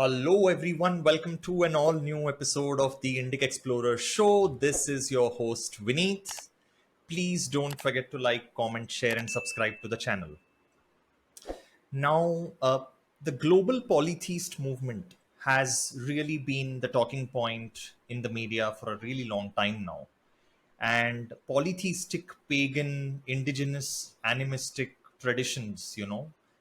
Hello, everyone. Welcome to an all new episode of the Indic Explorer Show. This is your host, Vineet. Please don't forget to like, comment, share, and subscribe to the channel. Now, the global polytheist movement has really been the talking point in the media for a really long time now. And polytheistic, pagan, indigenous, animistic traditions,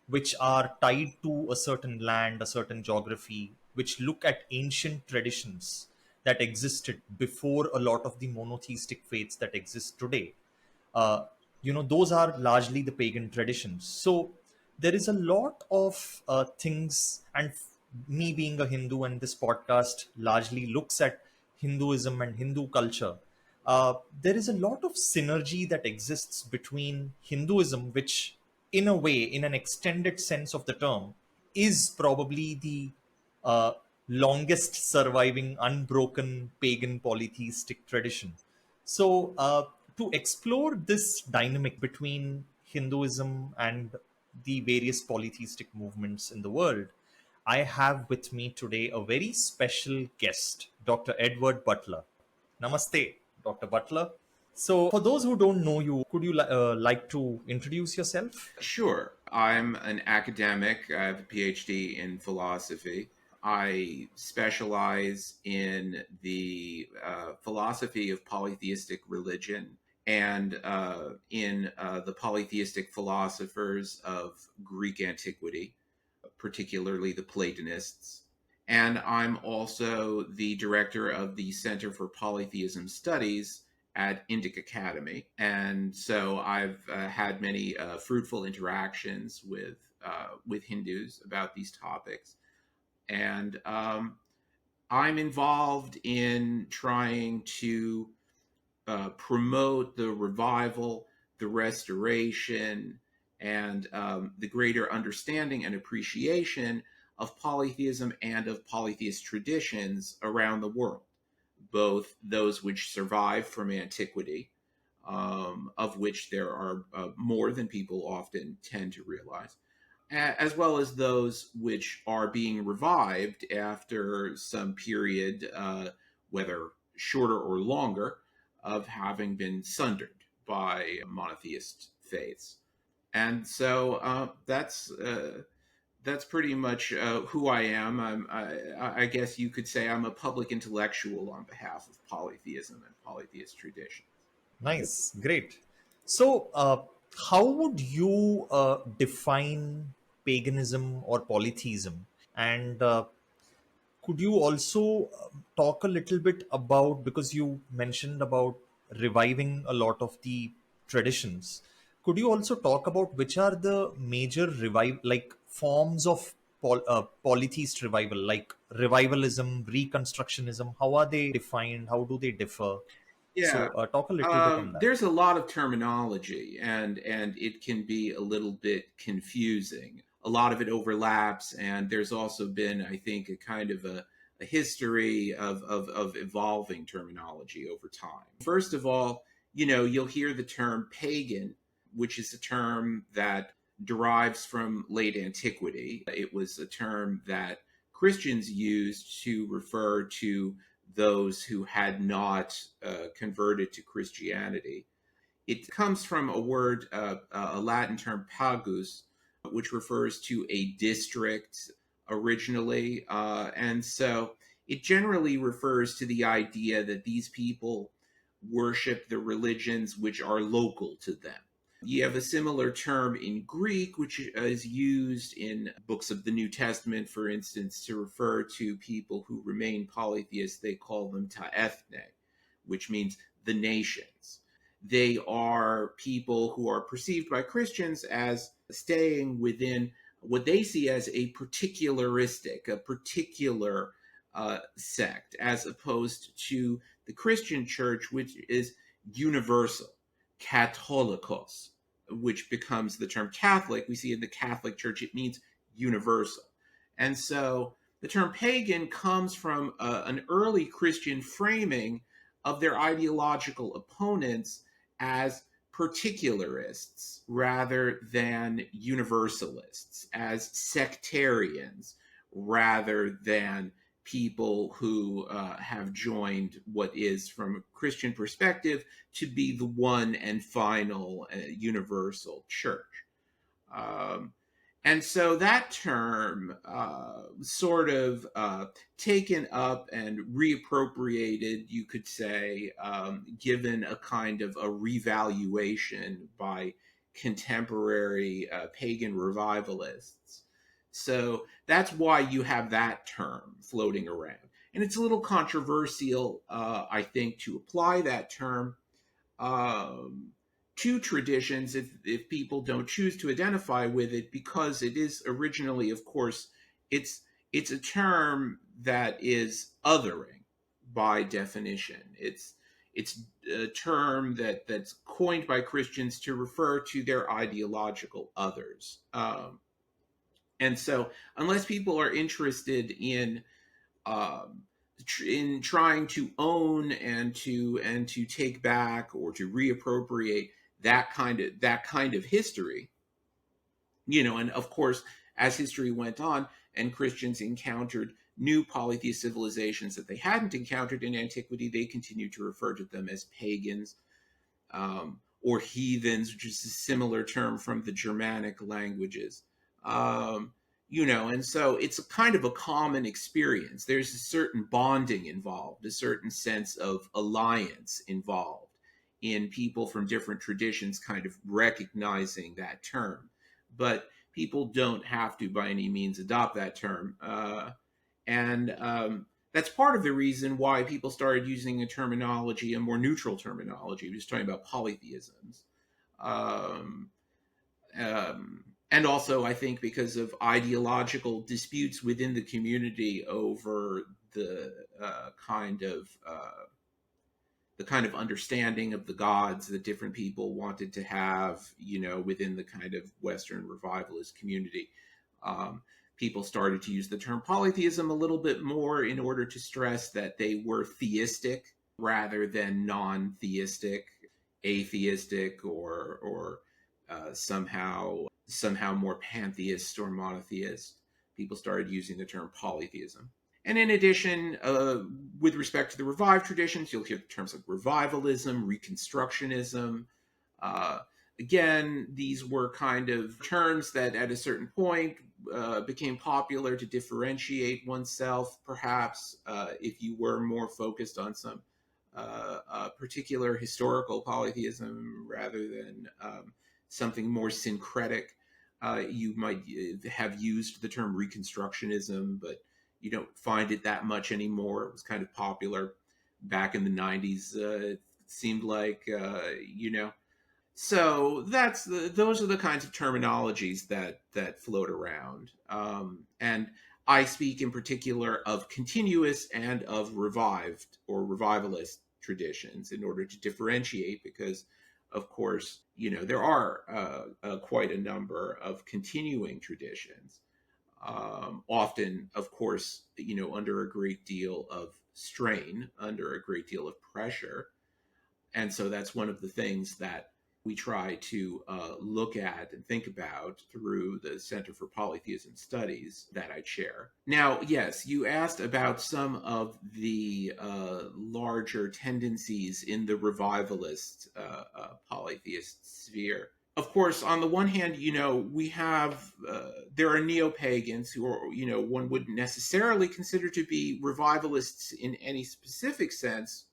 which are tied to a certain land, a certain geography, which look at ancient traditions that existed before a lot of the monotheistic faiths that exist today. Uh, those are largely the pagan traditions. So there is a lot of things, and me being a Hindu, and this podcast largely looks at Hinduism and Hindu culture. There is a lot of synergy that exists between Hinduism, which, in a way, in an extended sense of the term, is probably the uh, longest surviving unbroken pagan polytheistic tradition. So, to explore this dynamic between Hinduism and the various polytheistic movements in the world, I have with me today a very special guest, Dr. Edward Butler. Namaste, Dr. Butler. So, for those who don't know you, could you like to introduce yourself? Sure. I'm an academic. I have a PhD in philosophy. I specialize in the philosophy of polytheistic religion and in the polytheistic philosophers of Greek antiquity, particularly the Platonists. And I'm also the director of the Center for Polytheism Studies at Indic Academy. And so I've had many fruitful interactions with Hindus about these topics. And I'm involved in trying to promote the revival, the restoration, and the greater understanding and appreciation of polytheism and of polytheist traditions around the world, both those which survive from antiquity, of which there are more than people often tend to realize, as well as those which are being revived after some period, whether shorter or longer, of having been sundered by monotheist faiths. And so that's pretty much who I am. I guess you could say I'm a public intellectual on behalf of polytheism and polytheist traditions. Nice, great. So, how would you define paganism or polytheism? And could you also talk a little bit about, because you mentioned about reviving a lot of the traditions, could you also talk about which are the major like forms of polytheist revival, like revivalism, reconstructionism? How are they defined? How do they differ? Yeah, So, talk a little bit on that. there's a lot of terminology, and it can be a little bit confusing. A lot of it overlaps, and there's also been, I think, a kind of a history of evolving terminology over time. First of all, you'll hear the term pagan, which is a term that derives from late antiquity. It was a term that Christians used to refer to those who had not converted to Christianity. It comes from a word, a Latin term, pagus, which refers to a district originally. And so it generally refers to the idea that these people worship the religions which are local to them. You have a similar term in Greek, which is used in books of the New Testament, for instance, to refer to people who remain polytheists. They call them ta ethne, which means the nations. They are people who are perceived by Christians as staying within what they see as a particular sect, as opposed to the Christian church, which is universal, Catholicos, which becomes the term Catholic. We see in the Catholic Church, it means universal. And so the term pagan comes from an early Christian framing of their ideological opponents as particularists rather than universalists, as sectarians rather than people who have joined what is, from a Christian perspective, to be the one and final universal church. Um, and so that term sort of taken up and reappropriated, you could say, given a kind of a revaluation by contemporary pagan revivalists. So that's why you have that term floating around. And it's a little controversial, I think, to apply that term um, to traditions if people don't choose to identify with it, because it is originally, of course, it's a term that is othering by definition. It's a term that's coined by Christians to refer to their ideological others. And so, unless people are interested um, in trying to own and to take back or to reappropriate that kind of history, and of course, as history went on and Christians encountered new polytheist civilizations that they hadn't encountered in antiquity, they continued to refer to them as pagans, or heathens, which is a similar term from the Germanic languages. Um, and so it's a kind of a common experience. There's a certain bonding involved, a certain sense of alliance involved in people from different traditions kind of recognizing that term. But people don't have to, by any means, adopt that term. And that's part of the reason why people started using a more neutral terminology, just talking about polytheisms. Um, and also, I think, because of ideological disputes within the community over the kind of understanding of the gods that different people wanted to have, within the kind of Western revivalist community. Um, People started to use the term polytheism a little bit more in order to stress that they were theistic rather than non-theistic, atheistic, or somehow more pantheist or monotheist. People started using the term polytheism. And in addition, with respect to the revived traditions, you'll hear terms like revivalism, reconstructionism. Uh, Again, these were kind of terms that at a certain point became popular to differentiate oneself, perhaps, if you were more focused on some particular historical polytheism rather than something more syncretic. You might have used the term reconstructionism, but you don't find it that much anymore. It was kind of popular back in the 90s. It seemed like, So those are the kinds of terminologies that float around. And I speak in particular of continuous and of revived or revivalist traditions in order to differentiate, because, of course, there are quite a number of continuing traditions, often, of course, under a great deal of strain, under a great deal of pressure. And so that's one of the things that we try to look at and think about through the Center for Polytheism Studies that I chair. Now, yes, you asked about some of the larger tendencies in the revivalist polytheist sphere. Of course, on the one hand, we have, there are neo-pagans who are, one wouldn't necessarily consider to be revivalists in any specific sense,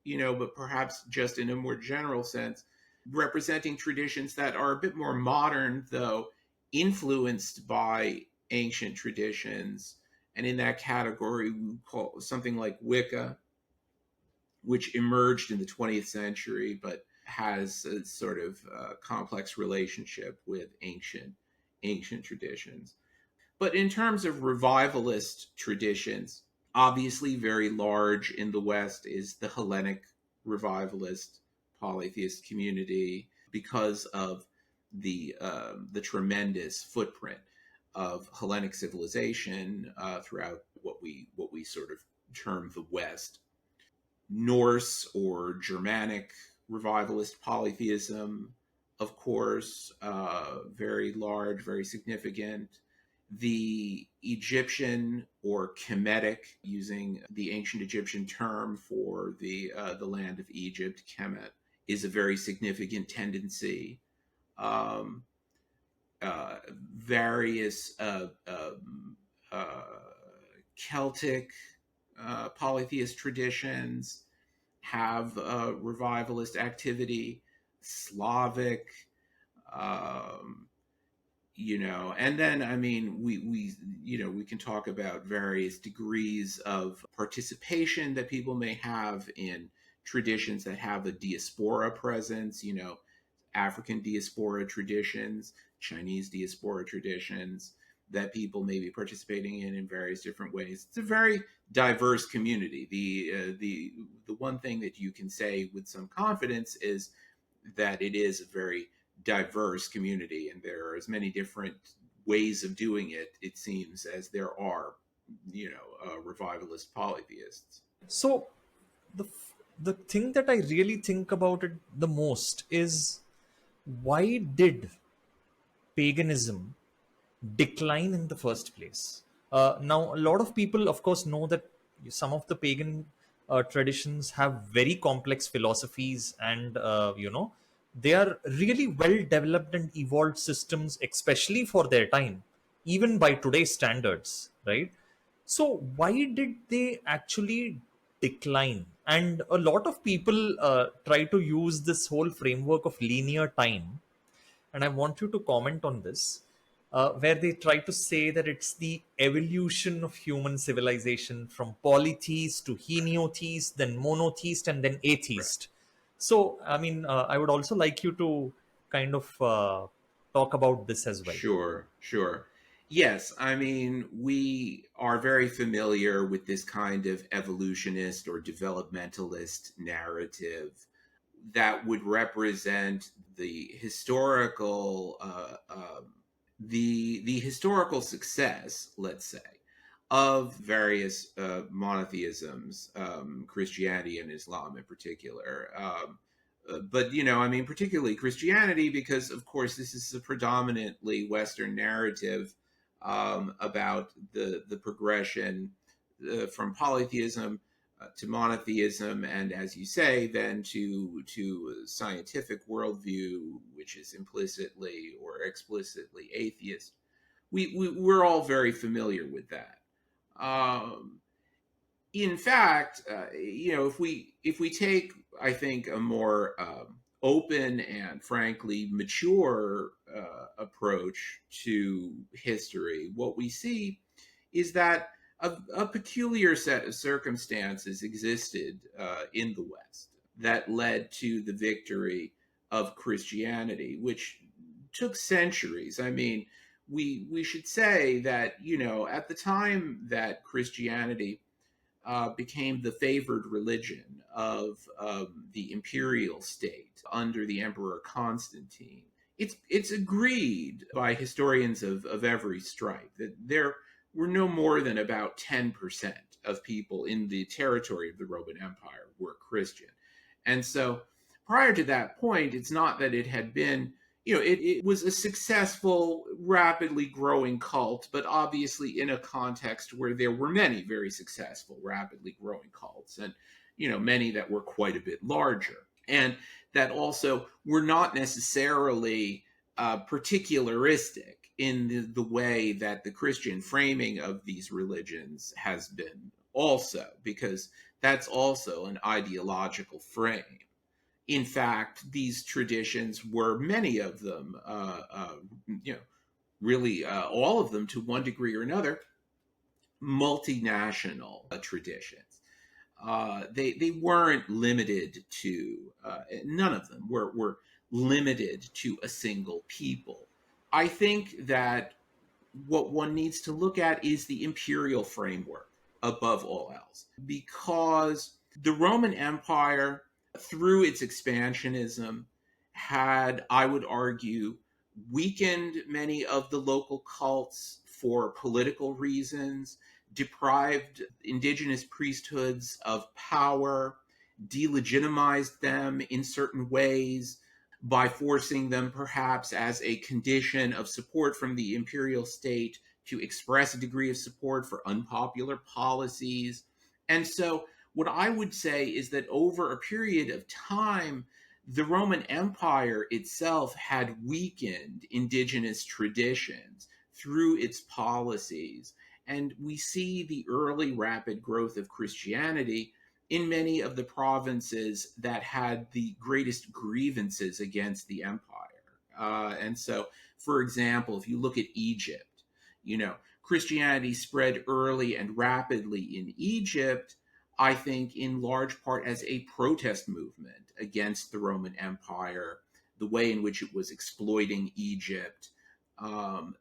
but perhaps just in a more general sense, representing traditions that are a bit more modern, though influenced by ancient traditions. And in that category, we call something like Wicca, which emerged in the 20th century, but has a sort of complex relationship with ancient traditions. But in terms of revivalist traditions, obviously very large in the West is the Hellenic revivalist polytheist community, because of the tremendous footprint of Hellenic civilization throughout what we sort of term the West. Norse or Germanic revivalist polytheism, of course, very large, very significant. The Egyptian or Kemetic, using the ancient Egyptian term for the land of Egypt, Kemet, is a very significant tendency. Um, Various uh, Celtic polytheist traditions have revivalist activity, Slavic, um, and then I mean we can talk about various degrees of participation that people may have in traditions that have a diaspora presence, African diaspora traditions, Chinese diaspora traditions that people may be participating in various different ways. It's a very diverse community. The one thing that you can say with some confidence is that it is a very diverse community, and there are as many different ways of doing it, it seems, as there are, revivalist polytheists. So the the thing that I really think about it the most is, why did paganism decline in the first place? Now, a lot of people, of course, know that some of the pagan traditions have very complex philosophies, and they are really well developed and evolved systems, especially for their time, even by today's standards, right? So, why did they actually decline? And a lot of people try to use this whole framework of linear time, and I want you to comment on this, where they try to say that it's the evolution of human civilization from polytheist to henotheist, then monotheist, and then Right. atheist. So, I mean, I would also like you to kind of talk about this as well. Sure, sure. Yes, I mean, we are very familiar with this kind of evolutionist or developmentalist narrative that would represent the historical the historical success, let's say, of various monotheisms, Christianity and Islam in particular. But I mean, particularly Christianity, because of course this is a predominantly Western narrative about the progression from polytheism to monotheism, and as you say, then to a scientific worldview, which is implicitly or explicitly atheist. We're all very familiar with that. Um, in fact, if we take, I think, a more open and frankly mature approach to history, what we see is that a peculiar set of circumstances existed in the West that led to the victory of Christianity, which took centuries. I mean, we should say that at the time that Christianity became the favored religion of the imperial state under the Emperor Constantine. It's agreed by historians of every stripe that there were no more than about 10% of people in the territory of the Roman Empire were Christian. And so prior to that point, it's not that it had been, it was a successful, rapidly growing cult, but obviously in a context where there were many very successful, rapidly growing cults, and many that were quite a bit larger, and that also were not necessarily particularistic in the way that the Christian framing of these religions has been, also, because that's also an ideological frame. In fact, these traditions were, many of them, really all of them to one degree or another, multinational traditions. They weren't limited to, none of them were limited to a single people. I think that what one needs to look at is the imperial framework above all else, because the Roman Empire, through its expansionism, had, I would argue, weakened many of the local cults for political reasons, deprived indigenous priesthoods of power, delegitimized them in certain ways by forcing them, perhaps as a condition of support from the imperial state, to express a degree of support for unpopular policies. And so, what I would say is that over a period of time, the Roman Empire itself had weakened indigenous traditions through its policies. And we see the early rapid growth of Christianity in many of the provinces that had the greatest grievances against the empire. And so, for example, if you look at Egypt, Christianity spread early and rapidly in Egypt, I think in large part as a protest movement against the Roman Empire, the way in which it was exploiting Egypt,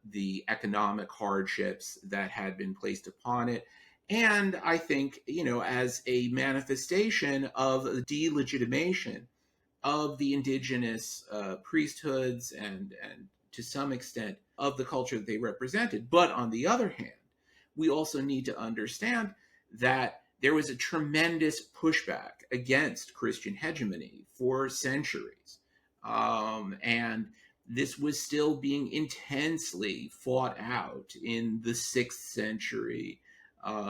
the economic hardships that had been placed upon it. And I think, as a manifestation of the delegitimation of the indigenous priesthoods and to some extent of the culture that they represented. But on the other hand, we also need to understand that there was a tremendous pushback against Christian hegemony for centuries. And this was still being intensely fought out in the 6th century,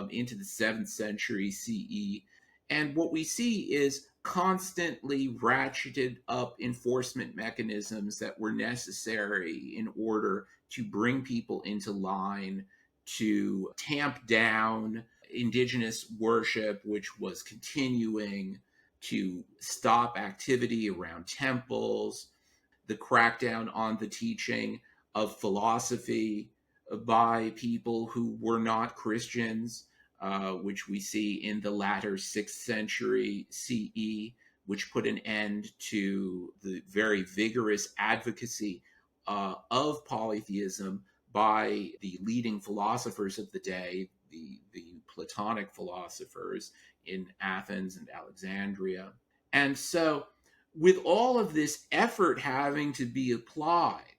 into the 7th century CE. And what we see is constantly ratcheted up enforcement mechanisms that were necessary in order to bring people into line, to tamp down indigenous worship, which was continuing, to stop activity around temples, the crackdown on the teaching of philosophy by people who were not Christians, which we see in the latter 6th century CE, which put an end to the very vigorous advocacy of polytheism by the leading philosophers of the day, the Platonic philosophers in Athens and Alexandria. And so, with all of this effort having to be applied,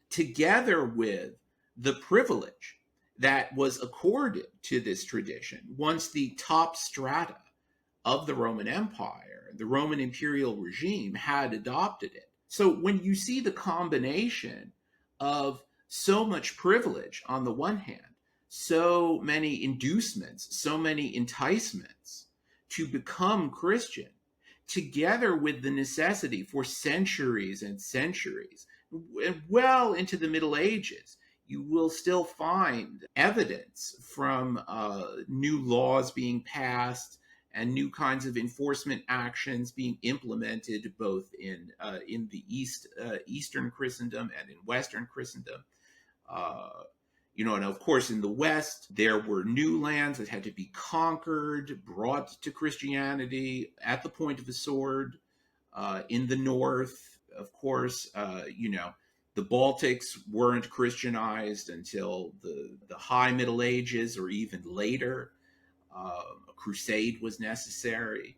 together with the privilege that was accorded to this tradition once the top strata of the Roman Empire, the Roman imperial regime, had adopted it. So when you see the combination of so much privilege on the one hand, so many inducements, so many enticements to become Christian, together with the necessity for centuries and centuries, well into the Middle Ages, you will still find evidence from new laws being passed and new kinds of enforcement actions being implemented both in the Eastern Christendom and in Western Christendom. And of course, in the West, there were new lands that had to be conquered, brought to Christianity at the point of the sword. In the North, of course, the Baltics weren't Christianized until the High Middle Ages or even later. A crusade was necessary.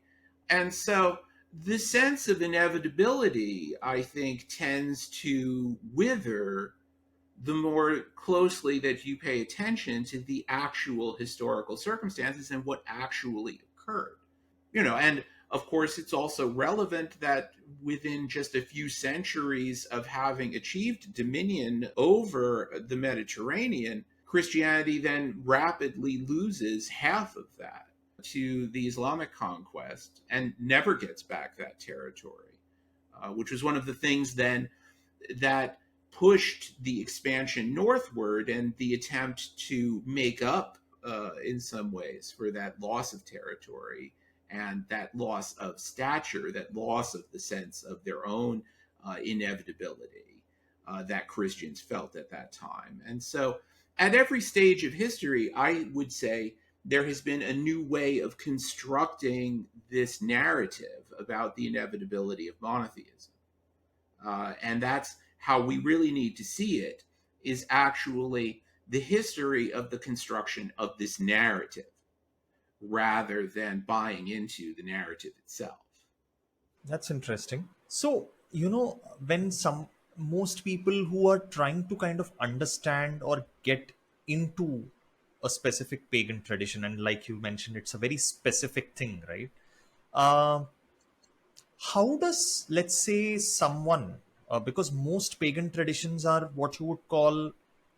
And so the sense of inevitability, I think, tends to wither the more closely that you pay attention to the actual historical circumstances and what actually occurred. And of course, it's also relevant that within just a few centuries of having achieved dominion over the Mediterranean, Christianity then rapidly loses half of that to the Islamic conquest and never gets back that territory, which was one of the things then that pushed the expansion northward and the attempt to make up in some ways for that loss of territory and that loss of stature, that loss of the sense of their own inevitability that Christians felt at that time. And so at every stage of history, I would say there has been a new way of constructing this narrative about the inevitability of monotheism. And that's how we really need to see it, is actually the history of the construction of this narrative rather than buying into the narrative itself. That's interesting. So, when most people who are trying to kind of understand or get into a specific pagan tradition, and like you mentioned, it's a very specific thing, right? Uh, how does, let's say, someone, because most pagan traditions are what you would call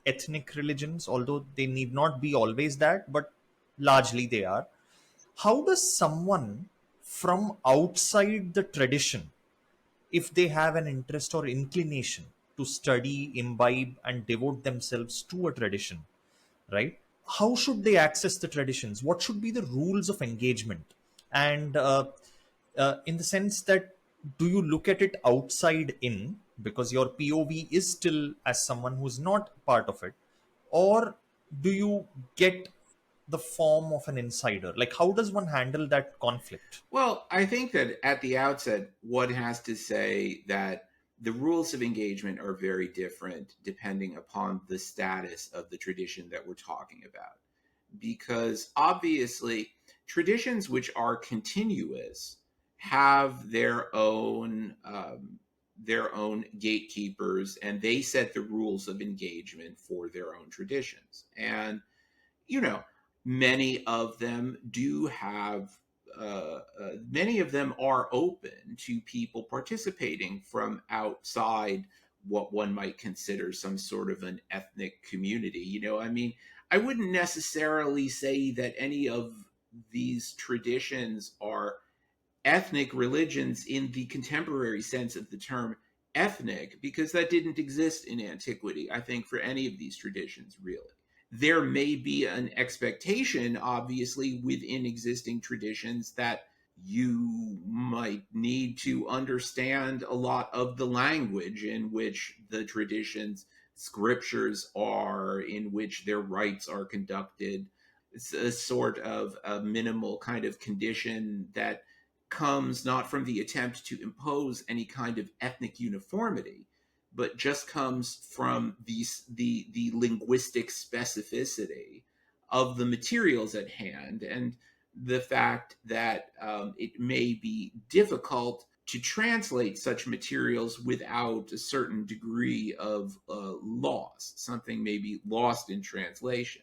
ethnic religions, although they need not be always that, but largely they are. How does someone from outside the tradition, if they have an interest or inclination to study, imbibe, and devote themselves to a tradition, right? How should they access the traditions? What should be the rules of engagement? And in the sense that, do you look at it outside in because your POV is still as someone who's not part of it, or do you get the form of an insider? Like, how does one handle that conflict? Well, I think that at the outset, one has to say that the rules of engagement are very different depending upon the status of the tradition that we're talking about. Because obviously, traditions which are continuous have their own gatekeepers, and they set the rules of engagement for their own traditions. And you know, many of them do have, many of them are open to people participating from outside what one might consider some sort of an ethnic community. I mean, I wouldn't necessarily say that any of these traditions are ethnic religions in the contemporary sense of the term ethnic, because that didn't exist in antiquity, I think, for any of these traditions, really. There may be an expectation, obviously, within existing traditions that you might need to understand a lot of the language in which the tradition's scriptures are, in which their rites are conducted. It's a sort of a minimal kind of condition that comes not from the attempt to impose any kind of ethnic uniformity, but just comes from the linguistic specificity of the materials at hand, and the fact that it may be difficult to translate such materials without a certain degree of loss. Something may be lost in translation.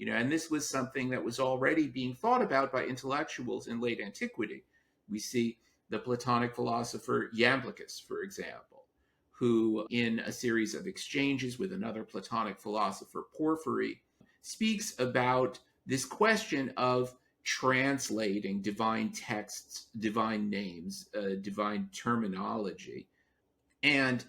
And this was something that was already being thought about by intellectuals in late antiquity. We see the Platonic philosopher Iamblichus, for example, who, in a series of exchanges with another Platonic philosopher, Porphyry, speaks about this question of translating divine texts, divine names, divine terminology, and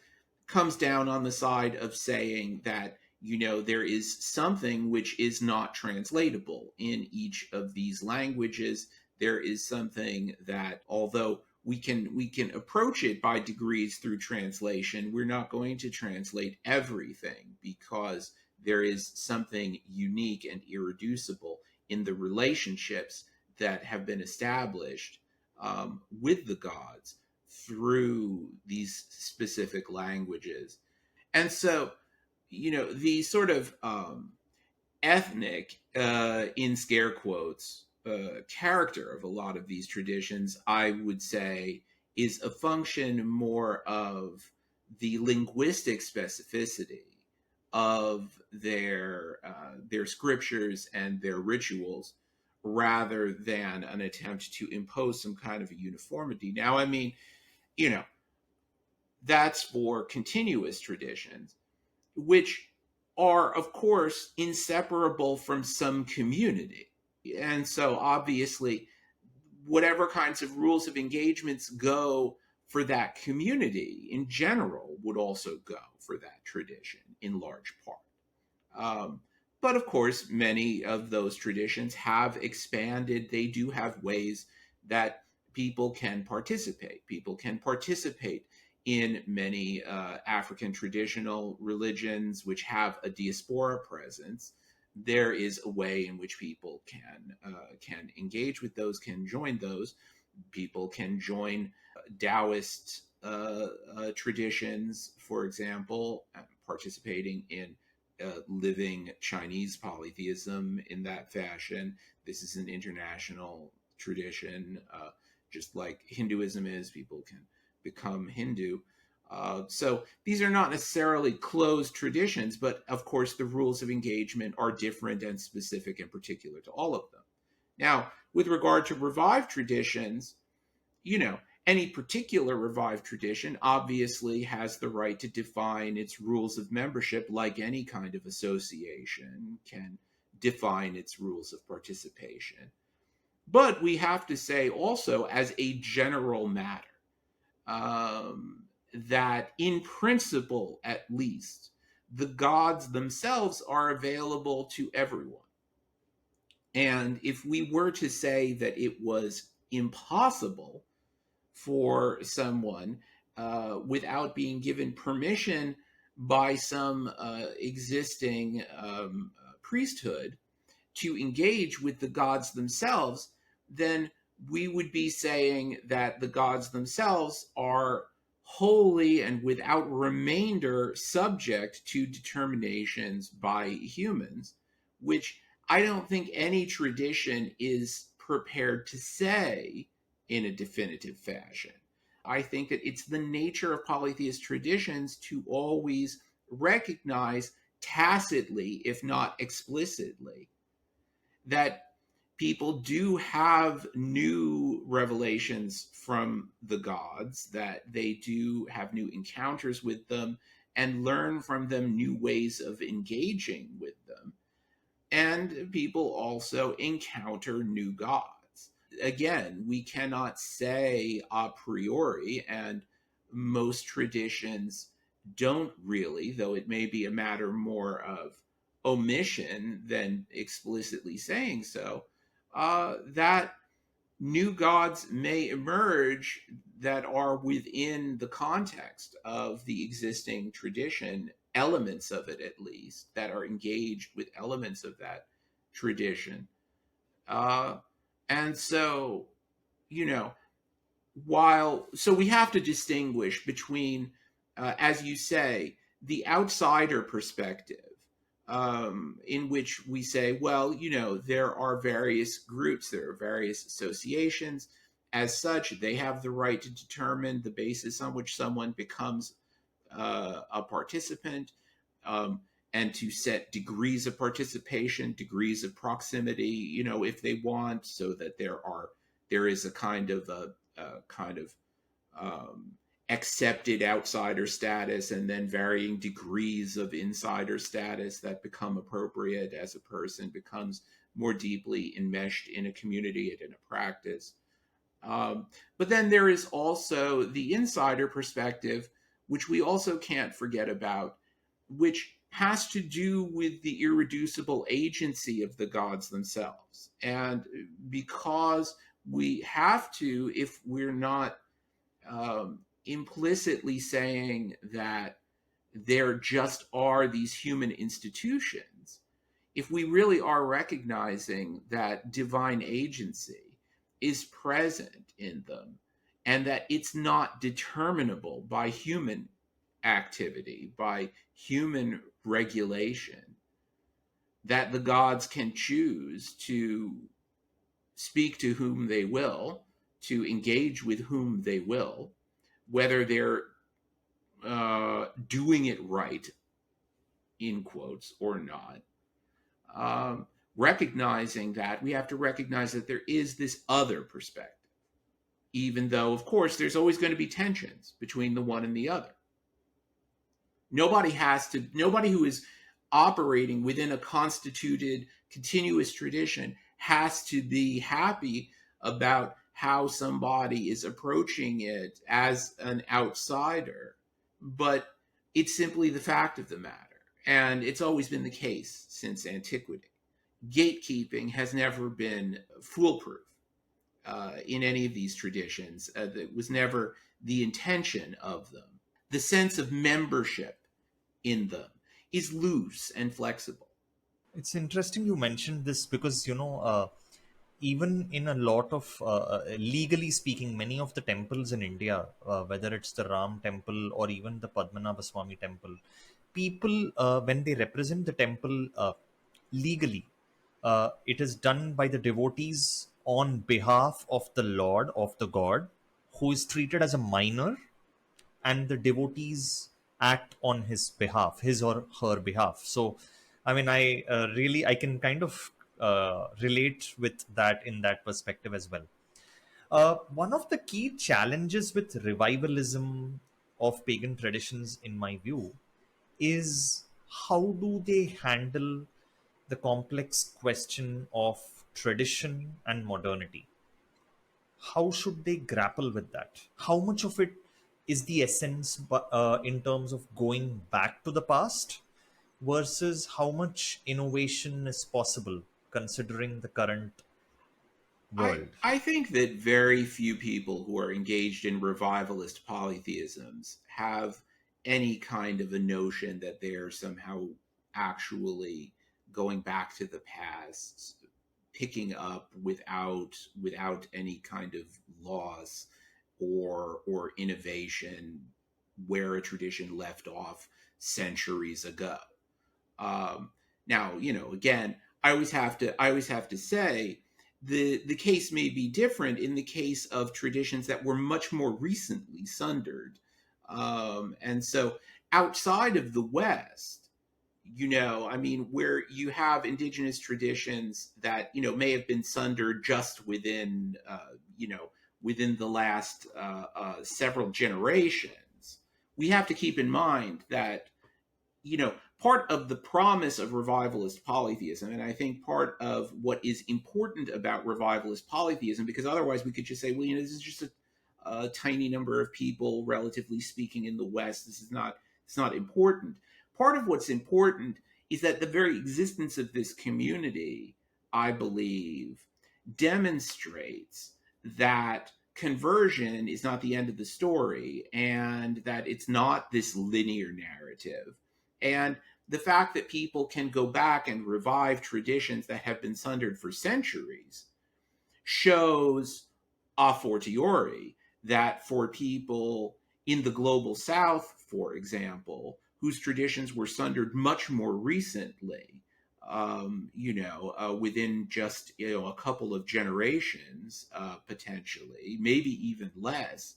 comes down on the side of saying that there is something which is not translatable in each of these languages. There is something that, although we can approach it by degrees through translation, we're not going to translate everything, because there is something unique and irreducible in the relationships that have been established with the gods through these specific languages. And so, the sort of ethnic, in scare quotes, character of a lot of these traditions, I would say, is a function more of the linguistic specificity of their scriptures and their rituals, rather than an attempt to impose some kind of a uniformity. Now, I mean, that's for continuous traditions, which are, of course, inseparable from some community. And so, obviously, whatever kinds of rules of engagements go for that community in general would also go for that tradition in large part. But of course, many of those traditions have expanded. They do have ways that people can participate. People can participate in many African traditional religions which have a diaspora presence. There is a way in which people can engage with those, can join those. People can join Taoist traditions, for example, participating in living Chinese polytheism in that fashion. This is an international tradition, just like Hinduism is. People can become Hindu. So these are not necessarily closed traditions, but of course the rules of engagement are different and specific and particular to all of them. Now, with regard to revived traditions, Any particular revived tradition obviously has the right to define its rules of membership, like any kind of association can define its rules of participation. But we have to say also, as a general matter, that in principle, at least, the gods themselves are available to everyone. And if we were to say that it was impossible for someone without being given permission by some existing priesthood to engage with the gods themselves, then we would be saying that the gods themselves are wholly and without remainder subject to determinations by humans, which I don't think any tradition is prepared to say in a definitive fashion. I think that it's the nature of polytheist traditions to always recognize tacitly, if not explicitly, that people do have new revelations from the gods, that they do have new encounters with them and learn from them new ways of engaging with them. And people also encounter new gods. Again, we cannot say a priori, and most traditions don't really, though it may be a matter more of omission than explicitly saying so, that new gods may emerge that are within the context of the existing tradition, elements of it at least, that are engaged with elements of that tradition. And so, you know, so we have to distinguish between, as you say, the outsider perspective, in which we say, well, there are various groups, there are various associations. As such, they have the right to determine the basis on which someone becomes a participant, and to set degrees of participation, degrees of proximity, if they want, so that there is a kind of accepted outsider status, and then varying degrees of insider status that become appropriate as a person becomes more deeply enmeshed in a community and in a practice. But then there is also the insider perspective, which we also can't forget about, which has to do with the irreducible agency of the gods themselves. And because we have to, if we're not implicitly saying that there just are these human institutions, if we really are recognizing that divine agency is present in them and that it's not determinable by human activity, by human regulation, that the gods can choose to speak to whom they will, to engage with whom they will, whether they're doing it right, in quotes, or not. Recognizing that, we have to recognize that there is this other perspective, even though, of course, there's always going to be tensions between the one and the other. Nobody who is operating within a constituted, continuous tradition has to be happy about how somebody is approaching it as an outsider. But it's simply the fact of the matter. And it's always been the case since antiquity. Gatekeeping has never been foolproof in any of these traditions. That was never the intention of them. The sense of membership in them is loose and flexible. It's interesting you mentioned this because, even in a lot of, legally speaking, many of the temples in India, whether it's the Ram temple or even the Padmanabha Swami temple, people, when they represent the temple legally, it is done by the devotees on behalf of the Lord, of the God, who is treated as a minor, and the devotees act on his behalf, his or her behalf. So, I mean, I can kind of relate with that in that perspective as well. One of the key challenges with revivalism of pagan traditions, in my view, is how do they handle the complex question of tradition and modernity? How should they grapple with that? How much of it is the essence in terms of going back to the past versus how much innovation is possible considering the current world? I think that very few people who are engaged in revivalist polytheisms have any kind of a notion that they're somehow actually going back to the past, picking up without any kind of loss or innovation where a tradition left off centuries ago. Now, again, I always have to say the case may be different in the case of traditions that were much more recently sundered, and so outside of the West, I mean, where you have indigenous traditions that may have been sundered just within the last several generations. We have to keep in mind that part of the promise of revivalist polytheism, and I think part of what is important about revivalist polytheism, because otherwise we could just say, well, this is just a tiny number of people, relatively speaking, in the West. It's not important. Part of what's important is that the very existence of this community, I believe, demonstrates that conversion is not the end of the story and that it's not this linear narrative. And the fact that people can go back and revive traditions that have been sundered for centuries shows a fortiori that for people in the global South, for example, whose traditions were sundered much more recently, within just a couple of generations, potentially, maybe even less,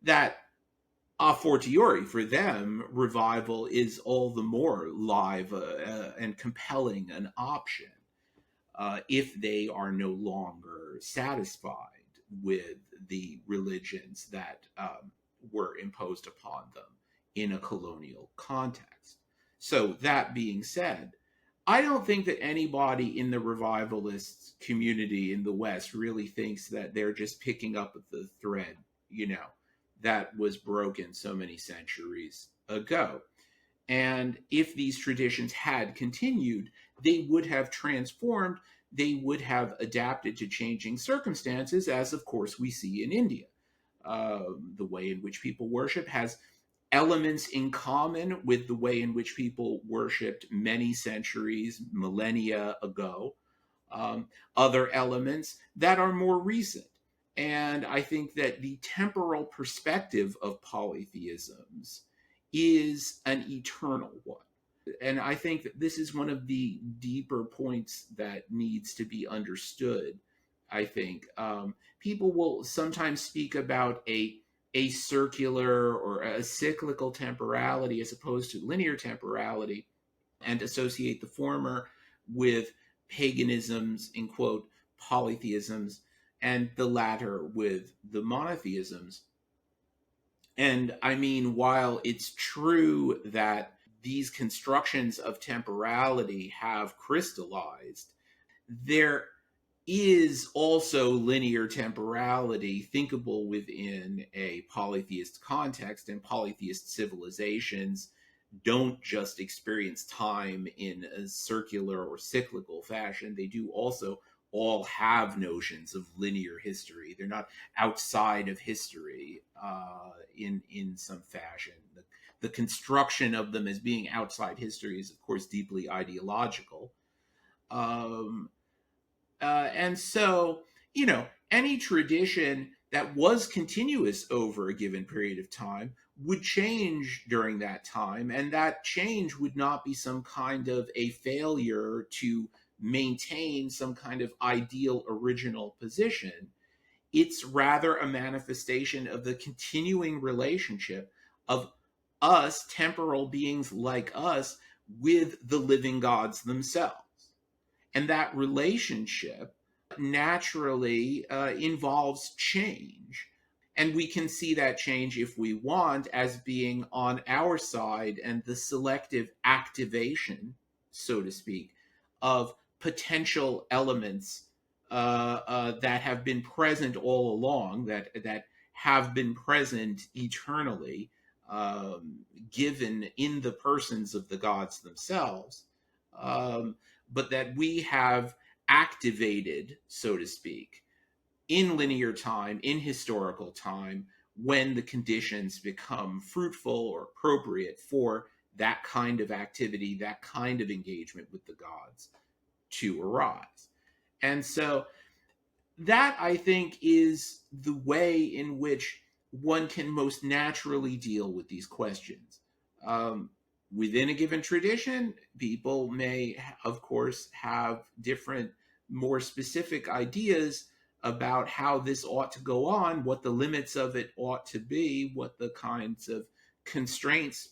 that a fortiori for them, revival is all the more live and compelling an option if they are no longer satisfied with the religions that were imposed upon them in a colonial context. So, that being said, I don't think that anybody in the revivalist community in the West really thinks that they're just picking up the thread, that was broken so many centuries ago. And if these traditions had continued, they would have transformed, they would have adapted to changing circumstances, as of course we see in India. The way in which people worship has elements in common with the way in which people worshipped many centuries, millennia ago. Other elements that are more recent. And I think that the temporal perspective of polytheisms is an eternal one. And I think that this is one of the deeper points that needs to be understood. I think people will sometimes speak about a circular or a cyclical temporality as opposed to linear temporality and associate the former with paganisms, in quote, polytheisms, and the latter with the monotheisms. And I mean, while it's true that these constructions of temporality have crystallized, there is also linear temporality thinkable within a polytheist context, and polytheist civilizations don't just experience time in a circular or cyclical fashion. They do also all have notions of linear history. They're not outside of history in some fashion. The construction of them as being outside history is, of course, deeply ideological. And so, any tradition that was continuous over a given period of time would change during that time. And that change would not be some kind of a failure to maintain some kind of ideal original position. It's rather a manifestation of the continuing relationship of us, temporal beings like us, with the living gods themselves. And that relationship naturally involves change. And we can see that change, if we want, as being on our side, and the selective activation, so to speak, of potential elements that have been present all along, that have been present eternally, given in the persons of the gods themselves, but that we have activated, so to speak, in linear time, in historical time, when the conditions become fruitful or appropriate for that kind of activity, that kind of engagement with the gods to arise. And so that, I think, is the way in which one can most naturally deal with these questions. Within a given tradition, people may, of course, have different, more specific ideas about how this ought to go on, what the limits of it ought to be, what the kinds of constraints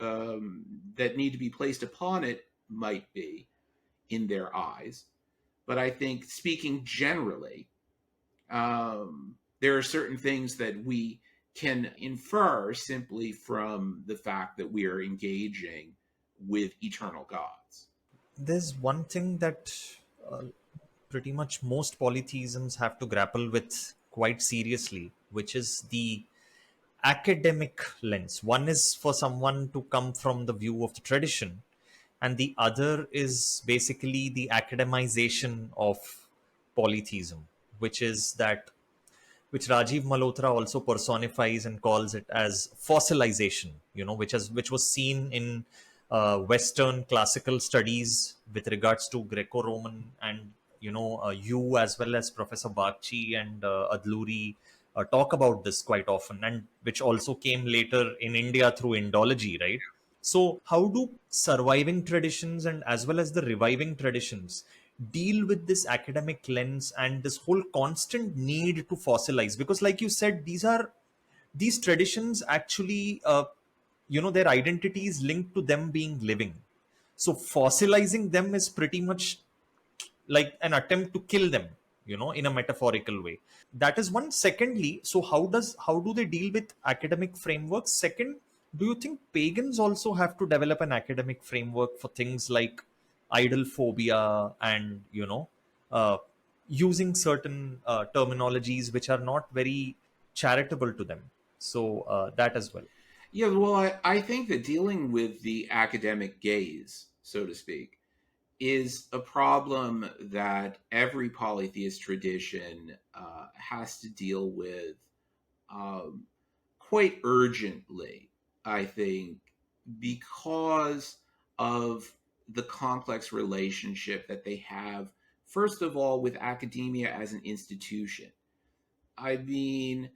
that need to be placed upon it might be in their eyes. But I think, speaking generally, there are certain things that we can infer simply from the fact that we are engaging with eternal gods. There's one thing that uh, pretty much most polytheisms have to grapple with quite seriously, which is the academic lens. One is for someone to come from the view of the tradition, and the other is basically the academization of polytheism, which is that which Rajiv Malhotra also personifies and calls it as fossilization, which was seen in Western classical studies with regards to Greco-Roman, and you as well as Professor Bakchi and Adluri talk about this quite often, and which also came later in India through Indology, right? So, how do surviving traditions and as well as the reviving traditions deal with this academic lens and this whole constant need to fossilize? Because, like you said, these traditions actually, their identity is linked to them being living. So, fossilizing them is pretty much like an attempt to kill them, in a metaphorical way. That is one. Secondly, so how do they deal with academic frameworks? Second, do you think pagans also have to develop an academic framework for things like idol phobia and uh, using certain terminologies which are not very charitable to them? So that as well. Yeah, well, I think that dealing with the academic gaze, so to speak, is a problem that every polytheist tradition has to deal with um, quite urgently, I think, because of the complex relationship that they have, first of all, with academia as an institution. I mean,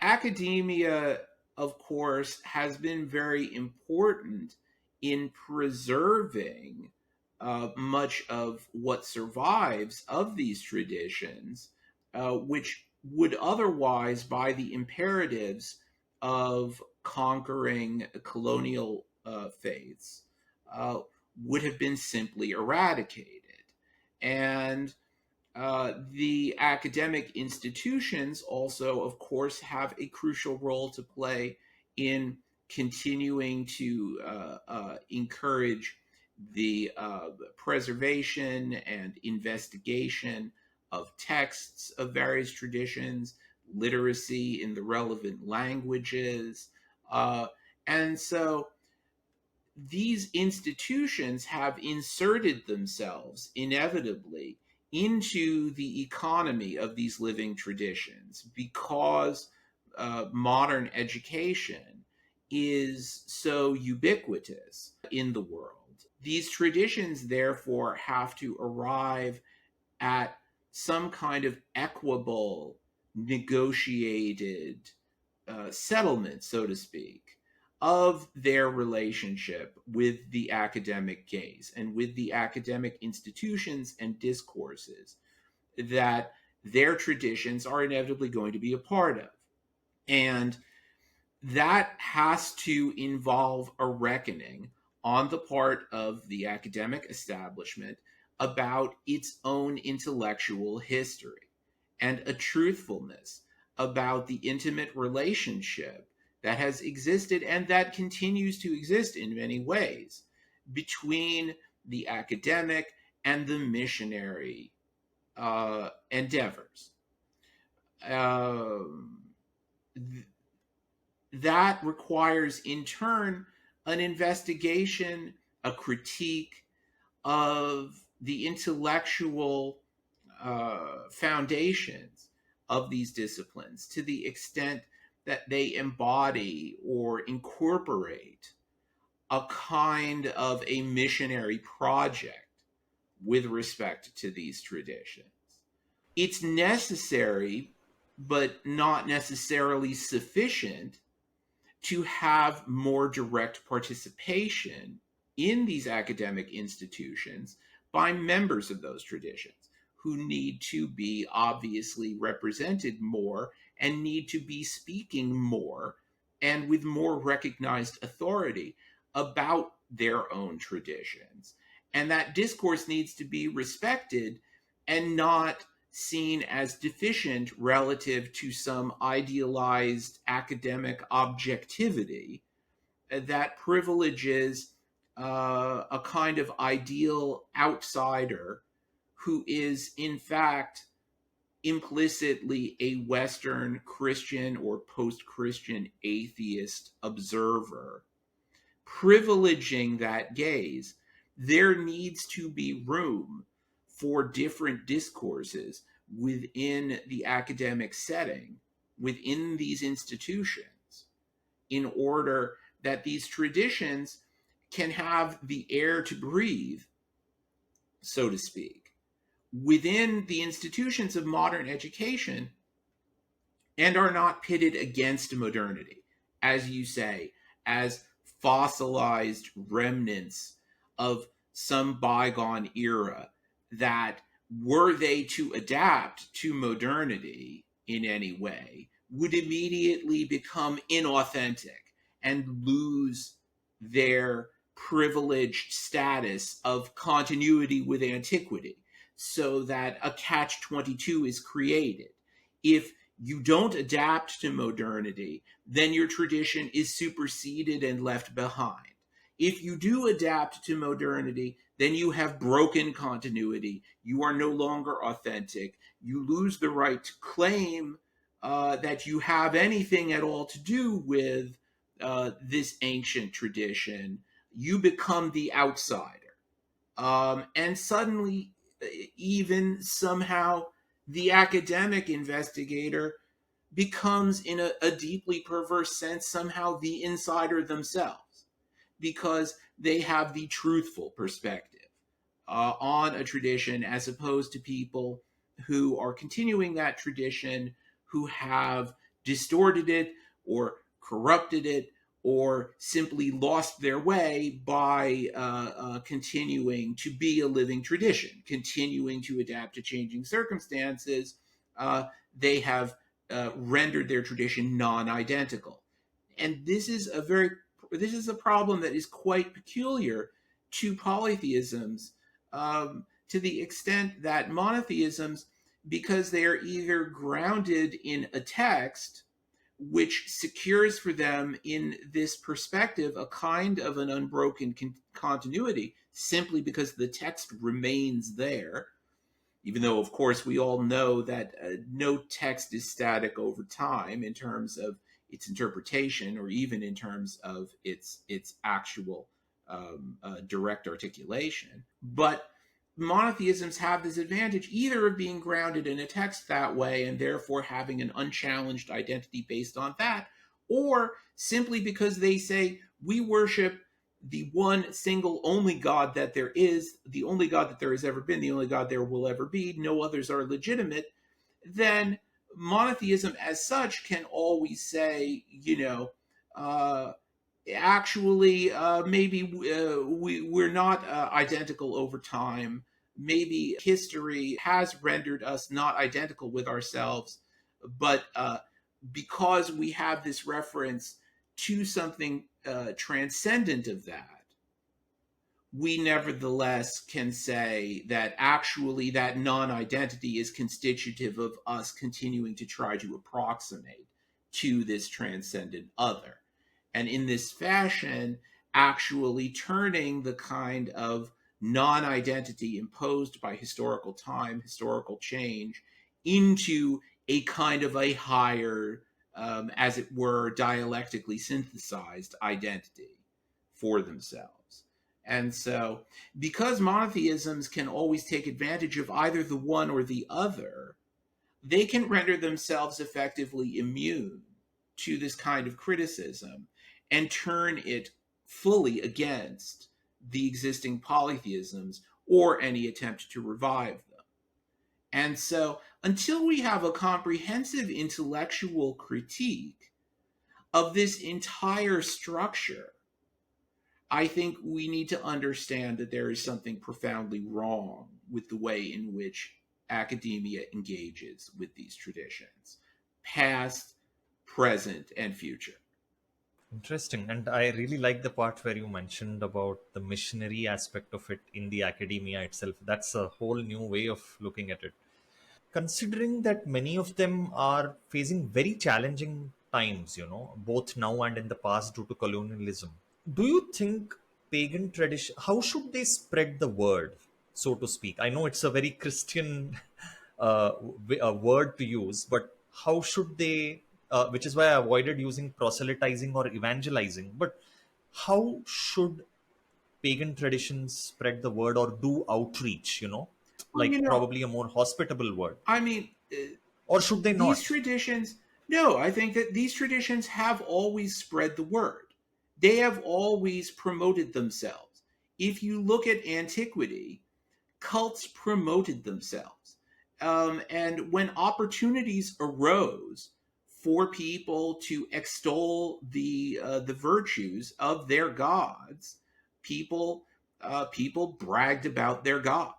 academia, of course, has been very important in preserving much of what survives of these traditions, which would otherwise, by the imperatives of conquering colonial faiths, uh, would have been simply eradicated. And the academic institutions also, of course, have a crucial role to play in continuing to encourage the preservation and investigation of texts of various traditions, literacy in the relevant languages. And so these institutions have inserted themselves inevitably into the economy of these living traditions because modern education is so ubiquitous in the world. These traditions, therefore, have to arrive at some kind of equable, negotiated settlement, so to speak, of their relationship with the academic gaze and with the academic institutions and discourses that their traditions are inevitably going to be a part of. And that has to involve a reckoning on the part of the academic establishment about its own intellectual history and a truthfulness about the intimate relationship that has existed and that continues to exist in many ways between the academic and the missionary endeavors. Th- that requires, in turn, an investigation, a critique of the intellectual foundations of these disciplines to the extent that they embody or incorporate a kind of a missionary project with respect to these traditions. It's necessary, but not necessarily sufficient, to have more direct participation in these academic institutions by members of those traditions who need to be obviously represented more and need to be speaking more and with more recognized authority about their own traditions. And that discourse needs to be respected and not seen as deficient relative to some idealized academic objectivity that privileges a kind of ideal outsider who is, in fact, implicitly a Western Christian or post-Christian atheist observer. Privileging that gaze, there needs to be room for different discourses within the academic setting, within these institutions, in order that these traditions can have the air to breathe, so to speak, within the institutions of modern education and are not pitted against modernity, as you say, as fossilized remnants of some bygone era that, were they to adapt to modernity in any way, would immediately become inauthentic and lose their privileged status of continuity with antiquity, so that a catch-22 is created. If you don't adapt to modernity, then your tradition is superseded and left behind. If you do adapt to modernity, then you have broken continuity. You are no longer authentic. You lose the right to claim that you have anything at all to do with this ancient tradition. You become the outsider. And suddenly, even somehow, the academic investigator becomes, in a deeply perverse sense, somehow the insider themselves, because they have the truthful perspective on a tradition, as opposed to people who are continuing that tradition, who have distorted it or corrupted it or simply lost their way by continuing to be a living tradition, continuing to adapt to changing circumstances. They have rendered their tradition non-identical. And this is a problem that is quite peculiar to polytheisms, to the extent that monotheisms, because they are either grounded in a text which secures for them in this perspective a kind of an unbroken continuity, simply because the text remains there, even though, of course, we all know that no text is static over time in terms of its interpretation or even in terms of its actual direct articulation. But monotheisms have this advantage either of being grounded in a text that way and therefore having an unchallenged identity based on that, or simply because they say, we worship the one single only God that there is, the only God that there has ever been, the only God there will ever be, no others are legitimate. Then monotheism as such can always say, actually, maybe we're not identical over time. Maybe history has rendered us not identical with ourselves, but because we have this reference to something transcendent of that, we nevertheless can say that actually that non-identity is constitutive of us continuing to try to approximate to this transcendent other. And in this fashion, actually turning the kind of non-identity imposed by historical time, historical change, into a kind of a higher, as it were, dialectically synthesized identity for themselves. And so, because monotheisms can always take advantage of either the one or the other, they can render themselves effectively immune to this kind of criticism and turn it fully against the existing polytheisms or any attempt to revive them. And so, until we have a comprehensive intellectual critique of this entire structure, I think we need to understand that there is something profoundly wrong with the way in which academia engages with these traditions, past, present, and future. Interesting. And I really like the part where you mentioned about the missionary aspect of it in the academia itself. That's a whole new way of looking at it. Considering that many of them are facing very challenging times, both now and in the past due to colonialism. Do you think pagan tradition, how should they spread the word, so to speak? I know it's a very Christian word to use, but how should they, which is why I avoided using proselytizing or evangelizing, but how should pagan traditions spread the word or do outreach, Well, like probably a more hospitable word? I mean, Or should they these not? traditions, no, I think that these traditions have always spread the word. They have always promoted themselves. If you look at antiquity, cults promoted themselves. And when opportunities arose for people to extol the virtues of their gods, people bragged about their gods,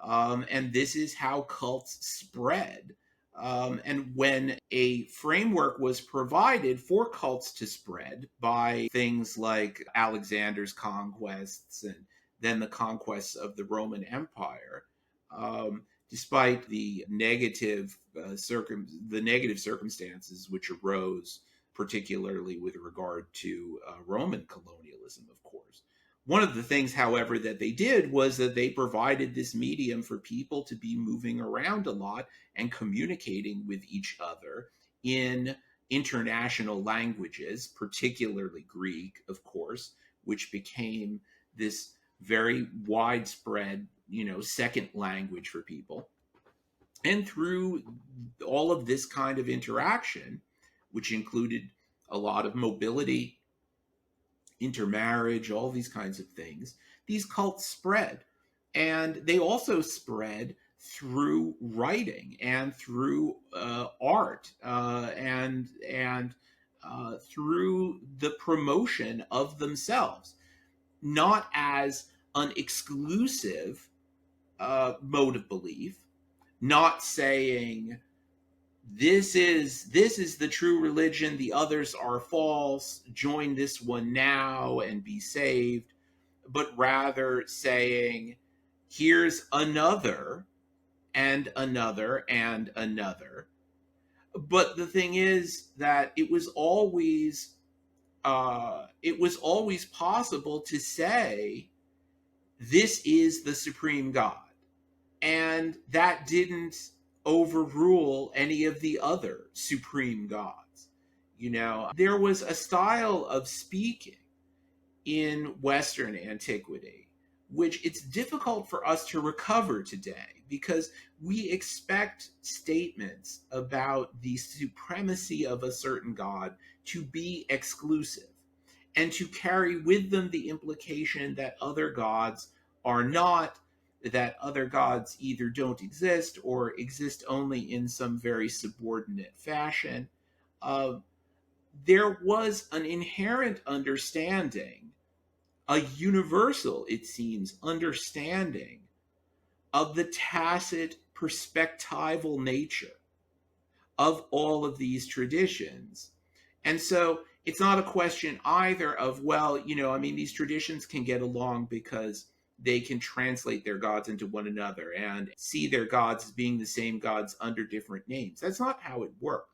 and this is how cults spread. And when a framework was provided for cults to spread by things like Alexander's conquests and then the conquests of the Roman Empire, despite the negative circumstances which arose, particularly with regard to Roman colonialism, of course. One of the things, however, that they did was that they provided this medium for people to be moving around a lot and communicating with each other in international languages, particularly Greek, of course, which became this very widespread, second language for people. And through all of this kind of interaction, which included a lot of mobility, intermarriage, all these kinds of things, these cults spread. And they also spread through writing and through art and through the promotion of themselves, not as an exclusive mode of belief, not saying this is the true religion, the others are false, join this one now and be saved, but rather saying here's another and another and another. But the thing is that it was always possible to say this is the supreme God, and that didn't overrule any of the other supreme gods. There was a style of speaking in Western antiquity which it's difficult for us to recover today because we expect statements about the supremacy of a certain god to be exclusive and to carry with them the implication that other gods are not, that other gods either don't exist or exist only in some very subordinate fashion. Uh, there was an inherent understanding, a universal, it seems, understanding of the tacit perspectival nature of all of these traditions. And so it's not a question either of, well, I mean, these traditions can get along because they can translate their gods into one another and see their gods as being the same gods under different names. That's not how it worked.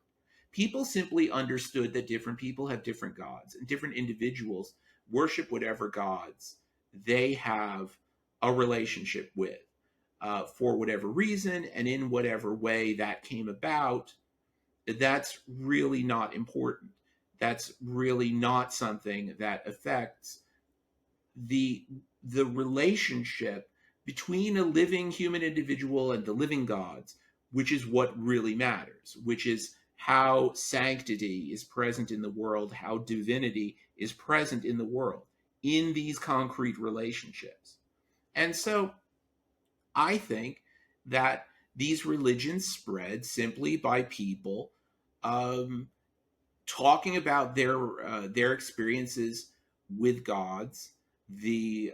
People simply understood that different people have different gods, and different individuals worship whatever gods they have a relationship with, for whatever reason and in whatever way that came about. That's really not important. That's really not something that affects the relationship between a living human individual and the living gods, which is what really matters, which is how sanctity is present in the world, how divinity is present in the world, in these concrete relationships. And so I think that these religions spread simply by people um, talking about their experiences with gods, the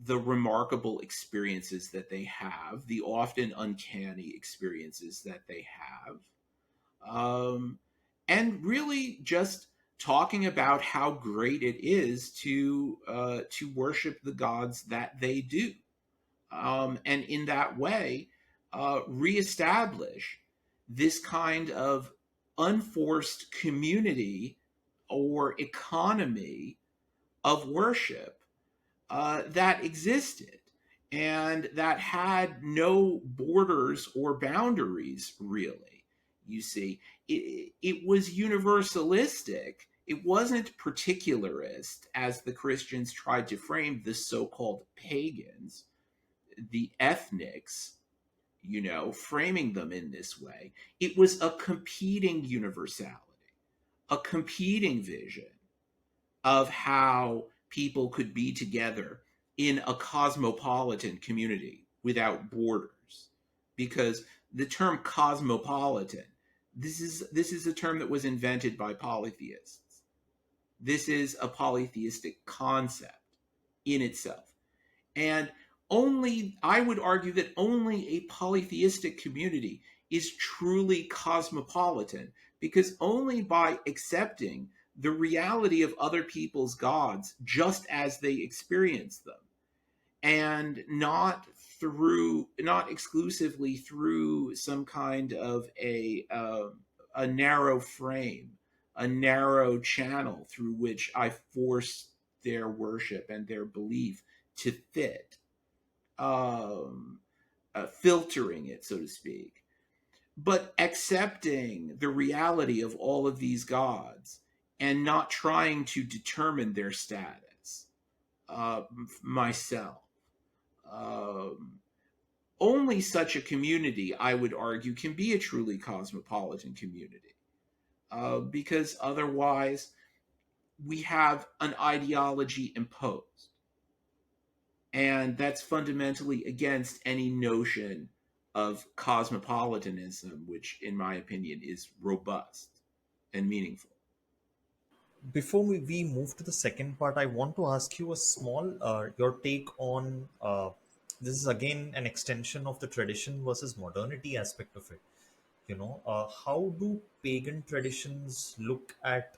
remarkable experiences that they have, the often uncanny experiences that they have, and really just talking about how great it is to worship the gods that they do, and in that way, reestablish this kind of unforced community or economy of worship that existed and that had no borders or boundaries, really. You see, it was universalistic. It wasn't particularist, as the Christians tried to frame the so called pagans, the ethnics, framing them in this way. It was a competing universality, a competing vision of how people could be together in a cosmopolitan community without borders. Because the term cosmopolitan, this is a term that was invented by polytheists. This is a polytheistic concept in itself. And I would argue that only a polytheistic community is truly cosmopolitan, because only by accepting the reality of other people's gods just as they experience them, and not exclusively through some kind of a narrow frame, a narrow channel through which I force their worship and their belief to fit, filtering it, so to speak, but accepting the reality of all of these gods and not trying to determine their status myself. Only such a community, I would argue, can be a truly cosmopolitan community, because otherwise we have an ideology imposed. And that's fundamentally against any notion of cosmopolitanism, which, in my opinion, is robust and meaningful. Before we move to the second part, I want to ask you a small your take on this is again an extension of the tradition versus modernity aspect of it. How do pagan traditions look at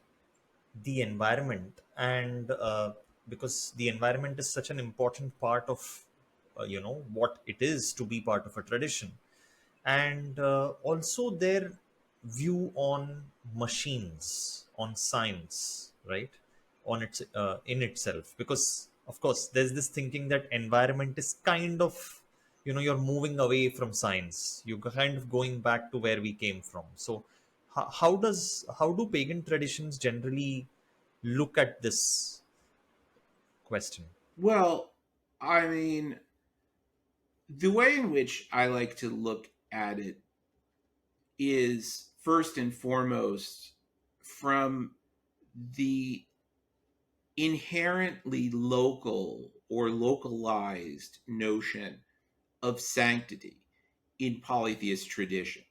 the environment, and because the environment is such an important part of what it is to be part of a tradition, and also their view on machines, on science, right, on its in itself, because of course there's this thinking that environment is kind of, you're moving away from science, you're kind of going back to where we came from. So how do pagan traditions generally look at this question? Well, I mean, the way in which I like to look at it is first and foremost from the inherently local or localized notion of sanctity in polytheist traditions.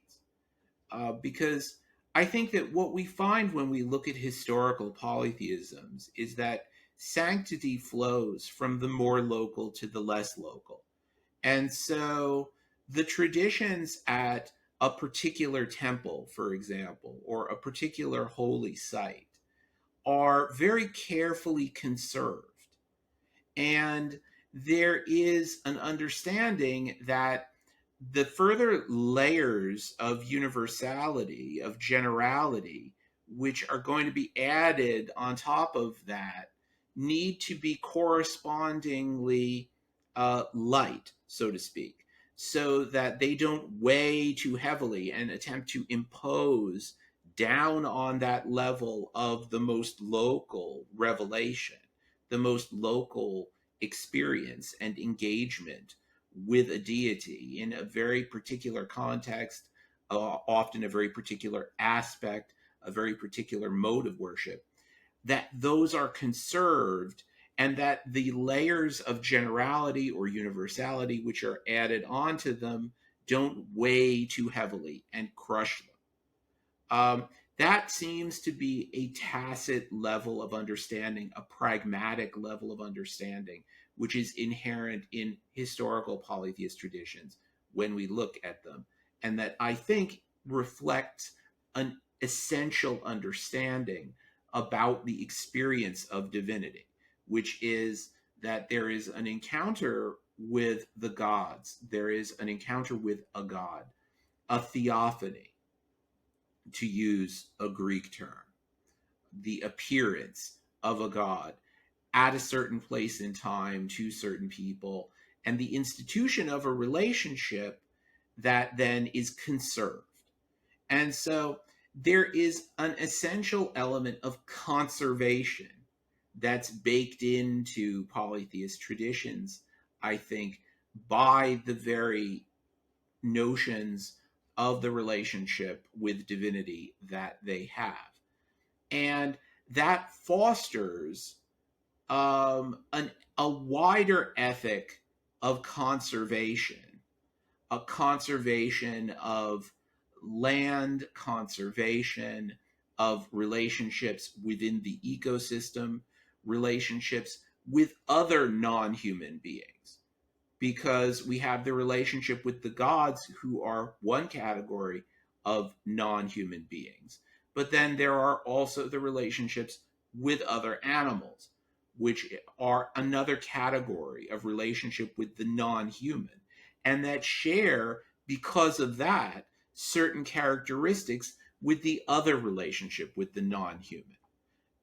Because I think that what we find when we look at historical polytheisms is that sanctity flows from the more local to the less local. And so the traditions at a particular temple, for example, or a particular holy site, are very carefully conserved. And there is an understanding that the further layers of universality, of generality, which are going to be added on top of that, need to be correspondingly light, so to speak, so that they don't weigh too heavily and attempt to impose down on that level of the most local revelation, the most local experience and engagement with a deity in a very particular context, often a very particular aspect, a very particular mode of worship, that those are conserved, and that the layers of generality or universality which are added onto them don't weigh too heavily and crush them. That seems to be a tacit level of understanding, a pragmatic level of understanding, which is inherent in historical polytheist traditions when we look at them, and that I think reflects an essential understanding about the experience of divinity, which is that there is an encounter with the gods, there is an encounter with a god, a theophany, to use a Greek term, the appearance of a god at a certain place in time to certain people, and the institution of a relationship that then is conserved. And so there is an essential element of conservation that's baked into polytheist traditions, I think, by the very notions of the relationship with divinity that they have. And that fosters a wider ethic of conservation, a conservation of land, conservation of relationships within the ecosystem, relationships with other non-human beings. Because we have the relationship with the gods, who are one category of non-human beings. But then there are also the relationships with other animals, which are another category of relationship with the non-human, and that share, because of that, certain characteristics with the other relationship with the non-human.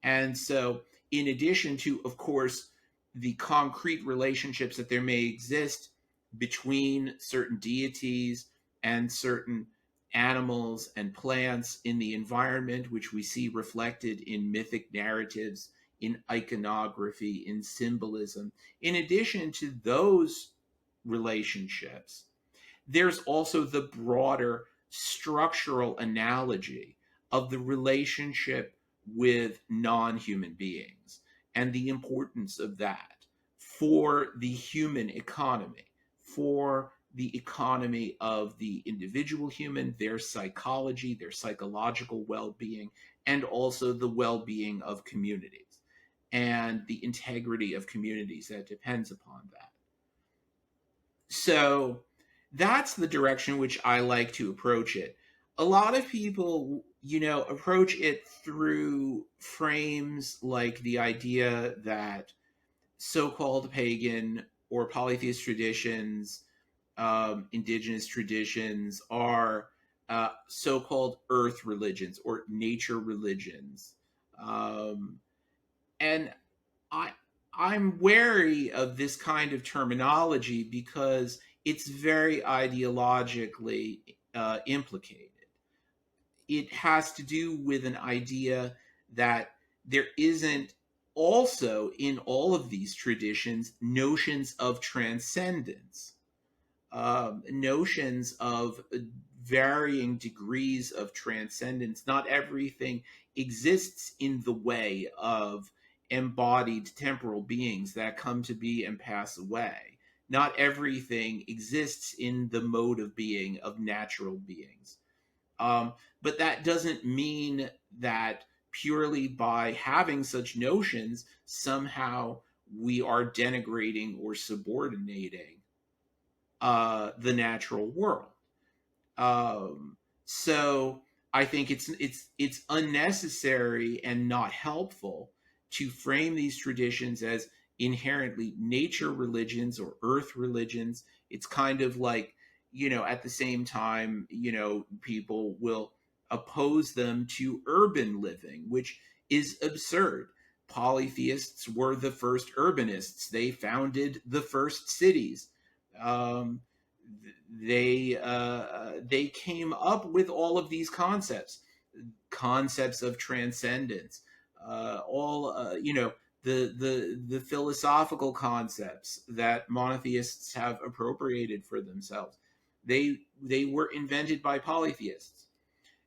And so, in addition to, of course, the concrete relationships that there may exist between certain deities and certain animals and plants in the environment, which we see reflected in mythic narratives, in iconography, in symbolism. In addition to those relationships, there's also the broader structural analogy of the relationship with non-human beings and the importance of that for the human economy, for the economy of the individual human, their psychology, their psychological well-being, and also the well-being of communities and the integrity of communities that depends upon that. So that's the direction which I like to approach it. A lot of people, approach it through frames like the idea that so-called pagan or polytheist traditions, indigenous traditions, are so-called earth religions or nature religions. And I, I'm wary of this kind of terminology because it's very ideologically implicated. It has to do with an idea that there isn't also in all of these traditions notions of transcendence, notions of varying degrees of transcendence. Not everything exists in the way of embodied temporal beings that come to be and pass away. Not everything exists in the mode of being of natural beings. But that doesn't mean that purely by having such notions, somehow we are denigrating or subordinating the natural world. So I think it's unnecessary and not helpful to frame these traditions as inherently nature religions or earth religions. It's kind of like, at the same time, people will oppose them to urban living, which is absurd. Polytheists were the first urbanists. They founded the first cities. Um, they came up with all of these concepts of transcendence, all the philosophical concepts that monotheists have appropriated for themselves. They were invented by polytheists.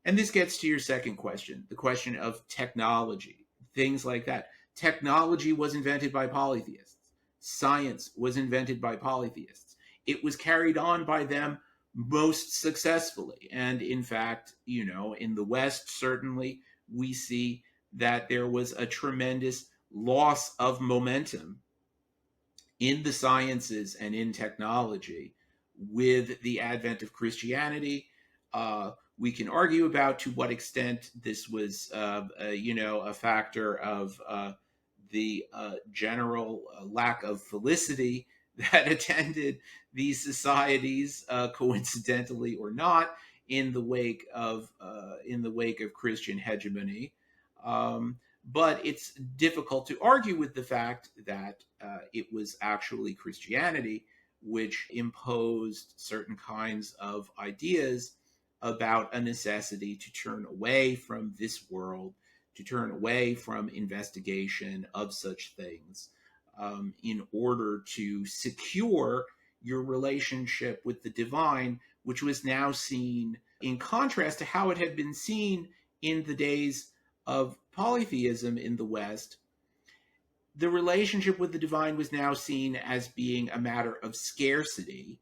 And this gets to your second question, the question of technology, things like that. Technology was invented by polytheists. Science was invented by polytheists. It was carried on by them most successfully. And in fact, in the West, certainly, we see that there was a tremendous loss of momentum in the sciences and in technology with the advent of Christianity. We can argue about to what extent this was, a factor of the general lack of felicity that attended these societies, coincidentally or not, in the wake of Christian hegemony. But it's difficult to argue with the fact that it was actually Christianity which imposed certain kinds of ideas about a necessity to turn away from this world, to turn away from investigation of such things, in order to secure your relationship with the divine, which was now seen in contrast to how it had been seen in the days of polytheism in the West. The relationship with the divine was now seen as being a matter of scarcity,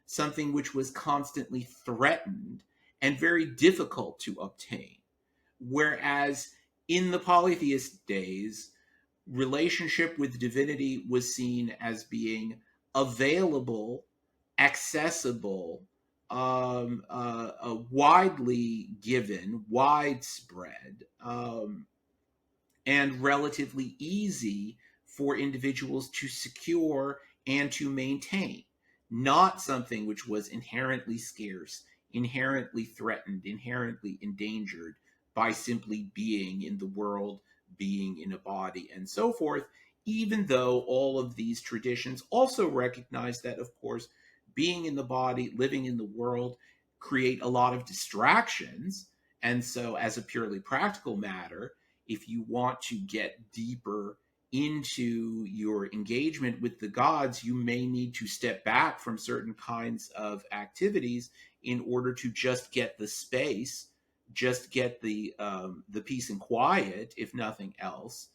something which was constantly threatened and very difficult to obtain. Whereas in the polytheist days, relationship with divinity was seen as being available, accessible, widely given, widespread, and relatively easy for individuals to secure and to maintain, not something which was inherently scarce, inherently threatened, inherently endangered by simply being in the world, being in a body, and so forth, even though all of these traditions also recognize that, of course, being in the body, living in the world, create a lot of distractions. And so, as a purely practical matter, if you want to get deeper into your engagement with the gods, you may need to step back from certain kinds of activities in order to just get the space, just get the peace and quiet, if nothing else,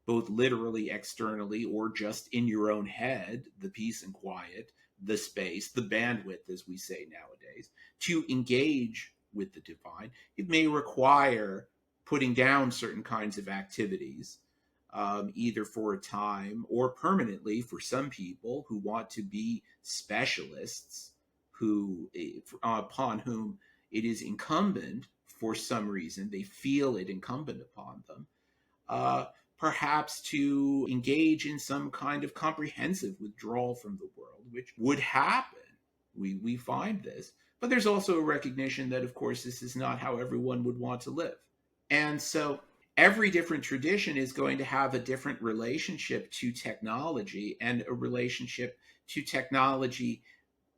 both literally, externally, or just in your own head, the peace and quiet, the space, the bandwidth, as we say nowadays, to engage with the divine. It may require putting down certain kinds of activities, either for a time or permanently for some people who want to be specialists, upon whom it is incumbent for some reason, they feel it incumbent upon them, perhaps to engage in some kind of comprehensive withdrawal from the world, which would happen. We find this. But there's also a recognition that, of course, this is not how everyone would want to live. And so every different tradition is going to have a different relationship to technology, and a relationship to technology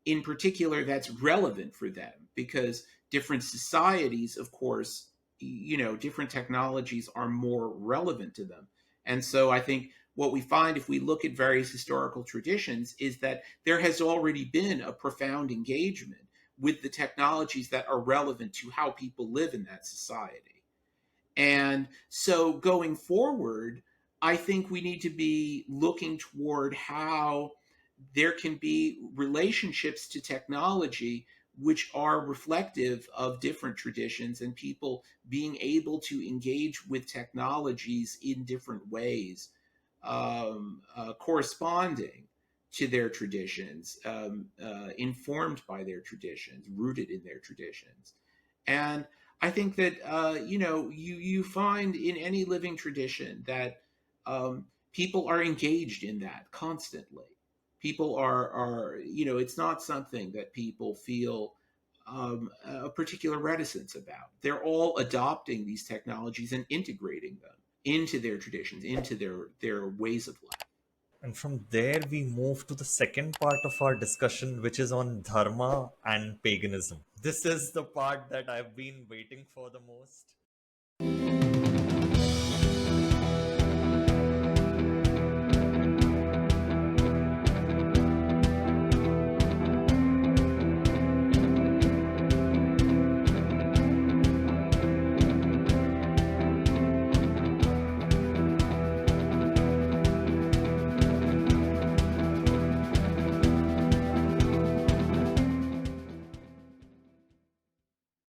in particular that's relevant for them, because different societies, of course, different technologies are more relevant to them. And so I think what we find if we look at various historical traditions is that there has already been a profound engagement with the technologies that are relevant to how people live in that society. And so going forward, I think we need to be looking toward how there can be relationships to technology which are reflective of different traditions, and people being able to engage with technologies in different ways, corresponding to their traditions, informed by their traditions, rooted in their traditions. And I think that you find in any living tradition that people are engaged in that constantly. People are it's not something that people feel a particular reticence about. They're all adopting these technologies and integrating them into their traditions, into their ways of life. And from there, we move to the second part of our discussion, which is on dharma and paganism. This is the part that I've been waiting for the most.